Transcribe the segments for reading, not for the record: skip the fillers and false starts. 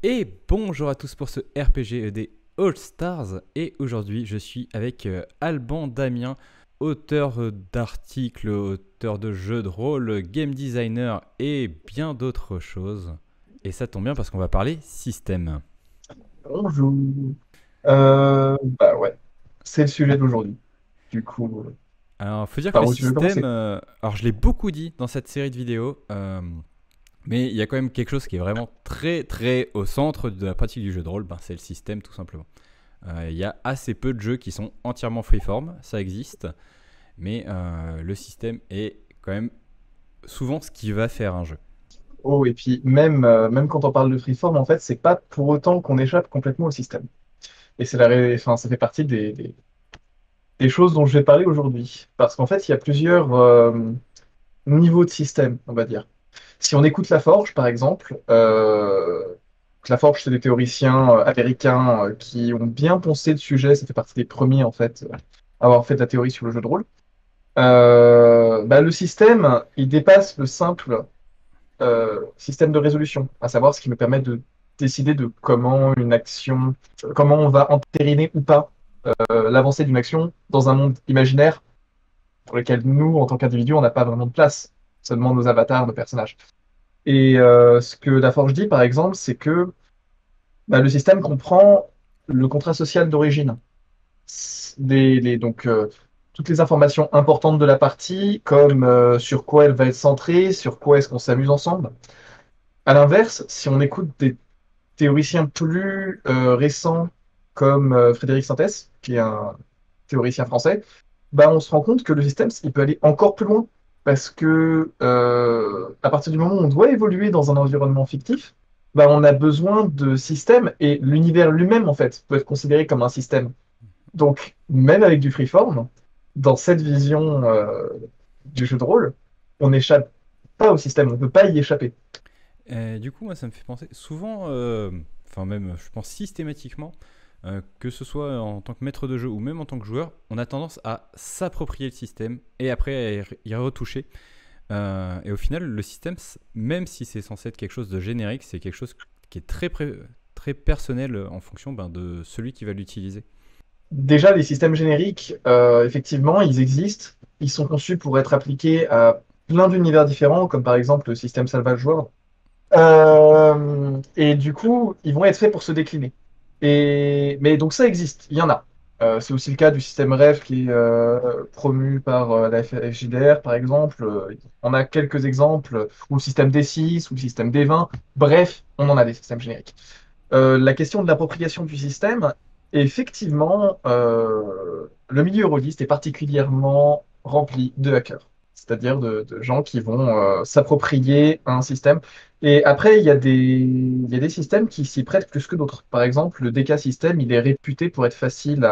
Et bonjour à tous pour ce RPG All Stars. Et aujourd'hui, je suis avec Alban Damien, auteur d'articles, auteur de jeux de rôle, game designer et bien d'autres choses. Et ça tombe bien parce qu'on va parler système. Bonjour. Bah ouais, c'est le sujet d'aujourd'hui. Du coup, Alors, faut dire que par le où tu veux système, commencer? alors je l'ai beaucoup dit dans cette série de vidéos, mais il y a quand même quelque chose qui est vraiment très très au centre de la pratique du jeu de rôle, c'est le système tout simplement. Il y a assez peu de jeux qui sont entièrement freeform, ça existe, mais le système est quand même souvent ce qui va faire un jeu. Oh, et puis même quand on parle de freeform, en fait, c'est pas pour autant qu'on échappe complètement au système. Et enfin, ça fait partie des choses dont je vais parler aujourd'hui. Parce qu'en fait, il y a plusieurs niveaux de système, on va dire. Si on écoute La Forge, par exemple, La Forge, c'est des théoriciens américains qui ont bien poncé le sujet. Ça fait partie des premiers, en fait, à avoir fait de la théorie sur le jeu de rôle. Le système, il dépasse le simple système de résolution, à savoir ce qui me permet de décider de comment une action, comment on va entériner ou pas l'avancée d'une action dans un monde imaginaire pour lequel nous, en tant qu'individus, on n'a pas vraiment de place, seulement nos avatars, nos personnages. Et ce que la Forge dit, par exemple, c'est que le système comprend le contrat social d'origine. Donc, toutes les informations importantes de la partie, comme sur quoi elle va être centrée, sur quoi est-ce qu'on s'amuse ensemble. À l'inverse, si on écoute des théoriciens plus récents, comme Frédéric Sintès, qui est un théoricien français, on se rend compte que le système, il peut aller encore plus loin. Parce que à partir du moment où on doit évoluer dans un environnement fictif, on a besoin de systèmes et l'univers lui-même, en fait, peut être considéré comme un système. Donc, même avec du freeform, dans cette vision du jeu de rôle, on n'échappe pas au système, on ne peut pas y échapper. Du coup, moi, ça me fait penser souvent, enfin même, je pense systématiquement, que ce soit en tant que maître de jeu ou même en tant que joueur, on a tendance à s'approprier le système et après à y retoucher. Et au final, le système, même si c'est censé être quelque chose de générique, c'est quelque chose qui est très personnel en fonction de celui qui va l'utiliser. Déjà, les systèmes génériques, effectivement, ils existent. Ils sont conçus pour être appliqués à plein d'univers différents, comme par exemple le système Salvage World. Et du coup, ils vont être faits pour se décliner. Mais donc ça existe, il y en a. C'est aussi le cas du système REF qui est promu par la FJDR, par exemple. On a quelques exemples, ou le système D6, ou le système D20. Bref, on en a des systèmes génériques. La question de l'appropriation du système, effectivement, le milieu rôliste est particulièrement rempli de hackers, c'est-à-dire de gens qui vont s'approprier un système. Et après, il y a des systèmes qui s'y prêtent plus que d'autres. Par exemple, le DK système, il est réputé pour être facile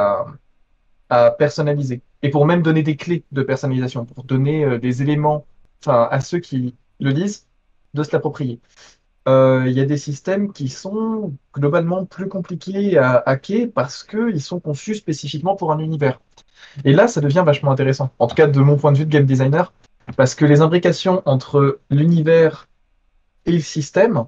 à personnaliser et pour même donner des clés de personnalisation, pour donner des éléments, enfin, à ceux qui le lisent, de se l'approprier. Il y a des systèmes qui sont globalement plus compliqués à hacker parce qu'ils sont conçus spécifiquement pour un univers. Et là, ça devient vachement intéressant, en tout cas de mon point de vue de game designer, parce que les imbrications entre l'univers et le système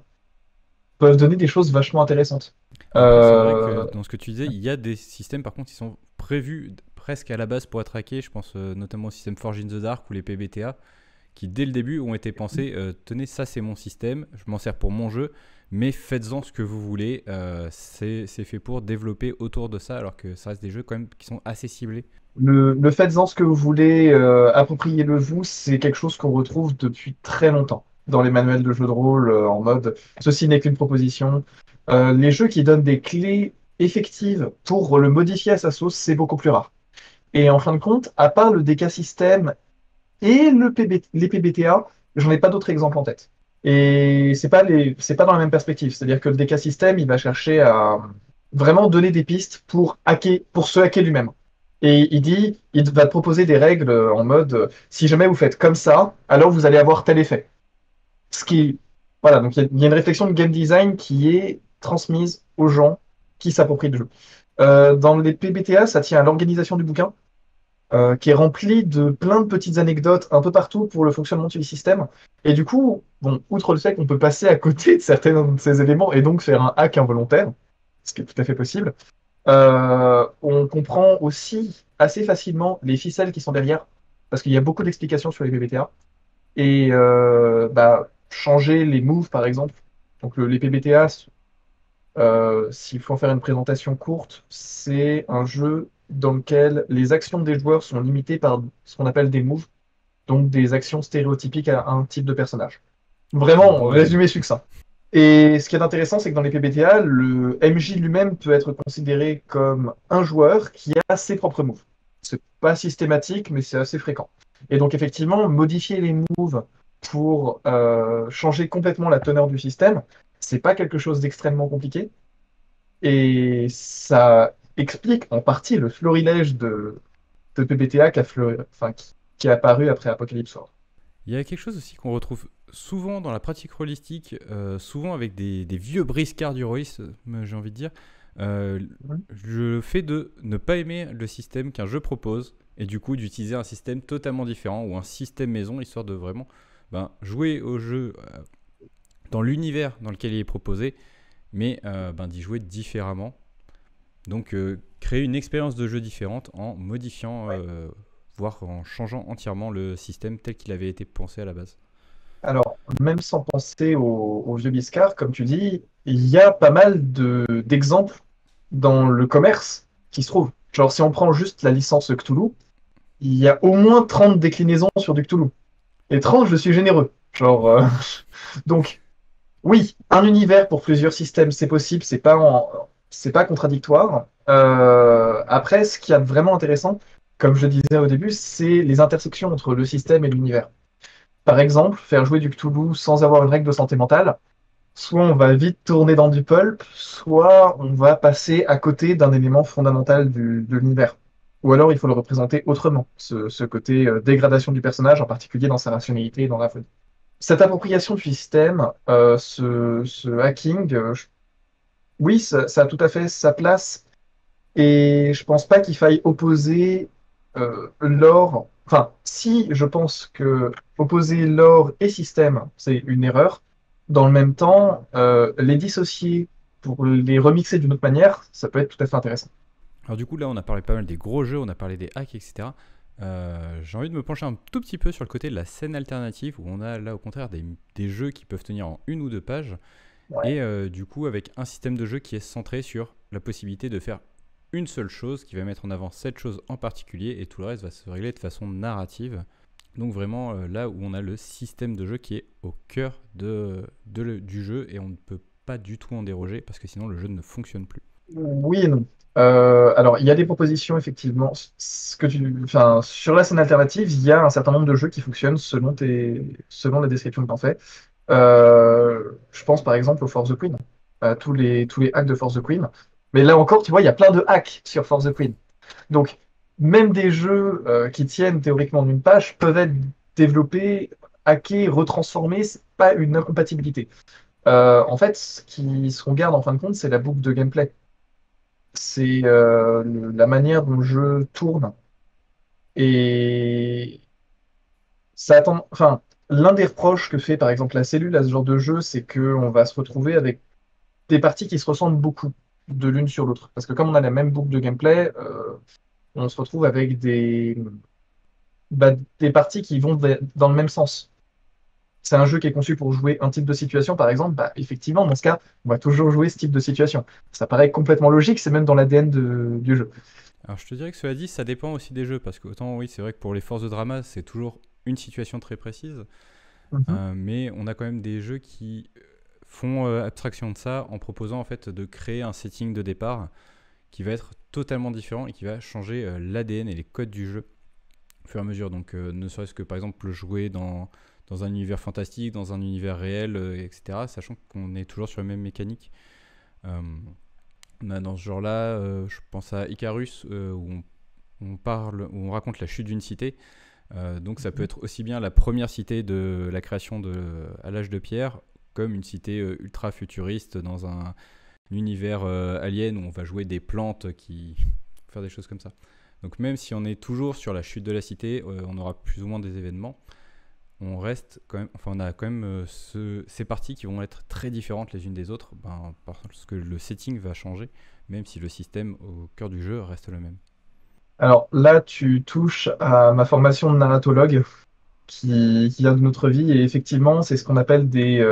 peuvent donner des choses vachement intéressantes. Après, c'est vrai que Euh, dans ce que tu disais, il y a des systèmes par contre qui sont prévus presque à la base pour être hackés. Je pense notamment au système Forge in the Dark ou les PBTA qui dès le début ont été pensés tenez, ça c'est mon système, je m'en sers pour mon jeu, mais faites-en ce que vous voulez. C'est fait pour développer autour de ça, alors que ça reste des jeux quand même qui sont assez ciblés. le faites-en ce que vous voulez, appropriez-le vous, c'est quelque chose qu'on retrouve depuis très longtemps dans les manuels de jeux de rôle en mode ceci n'est qu'une proposition. Les jeux qui donnent des clés effectives pour le modifier à sa sauce, c'est beaucoup plus rare. Et en fin de compte, à part le DK System et les PBTA, j'en ai pas d'autres exemples en tête. Et c'est pas dans la même perspective. C'est-à-dire que le DK System, il va chercher à vraiment donner des pistes pour hacker, pour se hacker lui-même. Et il va te proposer des règles en mode, si jamais vous faites comme ça, alors vous allez avoir tel effet. Ce qui, voilà, donc il y a une réflexion de game design qui est transmise aux gens qui s'approprient le jeu. Dans les PBTA, ça tient à l'organisation du bouquin. qui est rempli de plein de petites anecdotes un peu partout pour le fonctionnement du système. Et du coup, bon, outre le fait qu'on peut passer à côté de certains de ces éléments et donc faire un hack involontaire, ce qui est tout à fait possible, on comprend aussi assez facilement les ficelles qui sont derrière, parce qu'il y a beaucoup d'explications sur les PBTA. Et changer les moves, par exemple. Donc les PBTA, s'il faut en faire une présentation courte, c'est un jeu dans lequel les actions des joueurs sont limitées par ce qu'on appelle des moves, donc des actions stéréotypiques à un type de personnage. C'est un Vraiment, bon résumé. résumé succinct. Et ce qui est intéressant, c'est que dans les PBTA, le MJ lui-même peut être considéré comme un joueur qui a ses propres moves. C'est pas systématique, mais c'est assez fréquent. Et donc effectivement, modifier les moves pour changer complètement la teneur du système, c'est pas quelque chose d'extrêmement compliqué. Et ça explique en partie le florilège de PBTA qui est apparu après Apocalypse World. Il y a quelque chose aussi qu'on retrouve souvent dans la pratique holistique, souvent avec des vieux briscards du héroïsme, j'ai envie de dire. Euh, le fait de ne pas aimer le système qu'un jeu propose et du coup d'utiliser un système totalement différent ou un système maison histoire de vraiment jouer au jeu dans l'univers dans lequel il est proposé mais d'y jouer différemment. Donc créer une expérience de jeu différente en modifiant, Ouais. voire en changeant entièrement le système tel qu'il avait été pensé à la base. Alors, même sans penser au vieux Biscard, comme tu dis, il y a pas mal d'exemples dans le commerce qui se trouvent. Genre, si on prend juste la licence Cthulhu, il y a au moins 30 déclinaisons sur du Cthulhu. Et 30, je suis généreux. Genre, donc, oui, un univers pour plusieurs systèmes, c'est possible, c'est pas contradictoire. Après, ce qui est vraiment intéressant, comme je le disais au début, c'est les intersections entre le système et l'univers. Par exemple, faire jouer du Cthulhu sans avoir une règle de santé mentale, soit on va vite tourner dans du pulp, soit on va passer à côté d'un élément fondamental de l'univers. Ou alors il faut le représenter autrement, ce côté dégradation du personnage, en particulier dans sa rationalité et dans la folie. Cette appropriation du système, ce hacking, oui, ça a tout à fait sa place. Et je pense pas qu'il faille opposer lore. Enfin, si je pense que opposer lore et système, c'est une erreur. Dans le même temps, les dissocier pour les remixer d'une autre manière, ça peut être tout à fait intéressant. Alors du coup là on a parlé pas mal des gros jeux, on a parlé des hacks, etc. J'ai envie de me pencher un tout petit peu sur le côté de la scène alternative où on a là au contraire des jeux qui peuvent tenir en une ou deux pages Ouais. et du coup avec un système de jeu qui est centré sur la possibilité de faire une seule chose qui va mettre en avant cette chose en particulier et tout le reste va se régler de façon narrative. Donc vraiment là où on a le système de jeu qui est au cœur du jeu et on ne peut pas du tout en déroger parce que sinon le jeu ne fonctionne plus. Oui et non. Alors, il y a des propositions, effectivement. Enfin, sur la scène alternative, il y a un certain nombre de jeux qui fonctionnent selon la description que tu en fais. Je pense par exemple au Force the Queen, à tous les hacks de Force the Queen. Mais là encore, tu vois, il y a plein de hacks sur Force the Queen. Donc, même des jeux qui tiennent théoriquement d'une page peuvent être développés, hackés, retransformés. C'est pas une incompatibilité. En fait, ce qu'on garde en fin de compte, c'est la boucle de gameplay. C'est la manière dont le jeu tourne. Et enfin, l'un des reproches que fait par exemple la cellule à ce genre de jeu, c'est qu'on va se retrouver avec des parties qui se ressemblent beaucoup de l'une sur l'autre. Parce que comme on a la même boucle de gameplay, on se retrouve avec des parties qui vont dans le même sens. C'est un jeu qui est conçu pour jouer un type de situation, par exemple, effectivement, dans ce cas, on va toujours jouer ce type de situation. Ça paraît complètement logique, c'est même dans l'ADN du jeu. Alors je te dirais que cela dit, ça dépend aussi des jeux, parce que autant oui, c'est vrai que pour les forces de drama, c'est toujours une situation très précise, Mhm. mais on a quand même des jeux qui font abstraction de ça en proposant en fait de créer un setting de départ qui va être totalement différent et qui va changer l'ADN et les codes du jeu au fur et à mesure. Donc ne serait-ce que par exemple jouer dans un univers fantastique, dans un univers réel, etc., sachant qu'on est toujours sur les mêmes mécaniques. Euh, on a dans ce genre-là, je pense à Icarus, où on raconte la chute d'une cité. Donc ça peut être aussi bien la première cité de la création à l'âge de pierre, comme une cité ultra futuriste dans un univers alien où on va jouer des plantes qui faire des choses comme ça. Donc même si on est toujours sur la chute de la cité, on aura plus ou moins des événements. On reste quand même, enfin on a quand même ces parties qui vont être très différentes les unes des autres, parce que le setting va changer, même si le système au cœur du jeu reste le même. Alors là, tu touches à ma formation de narratologue qui vient de notre vie, et effectivement, c'est ce qu'on appelle des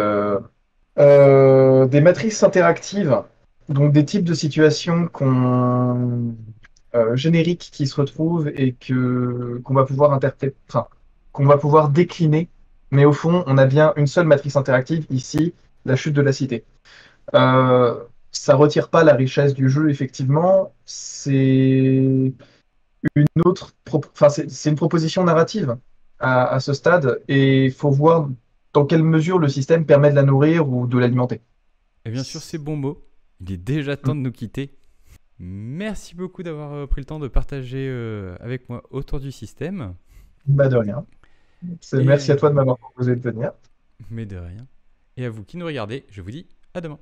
matrices interactives, donc des types de situations génériques qui se retrouvent et qu'on va pouvoir interpréter, enfin, qu'on va pouvoir décliner. Mais au fond, on a bien une seule matrice interactive ici, la chute de la cité. Ça retire pas la richesse du jeu, effectivement. C'est une proposition narrative à ce stade, et il faut voir dans quelle mesure le système permet de la nourrir ou de l'alimenter. Et bien sûr, ces bons mots, il est déjà temps de nous quitter. Merci beaucoup d'avoir pris le temps de partager avec moi autour du système. Bah de rien. Et Merci à toi de m'avoir proposé de venir. mais de rien. Et à vous qui nous regardez, je vous dis à demain.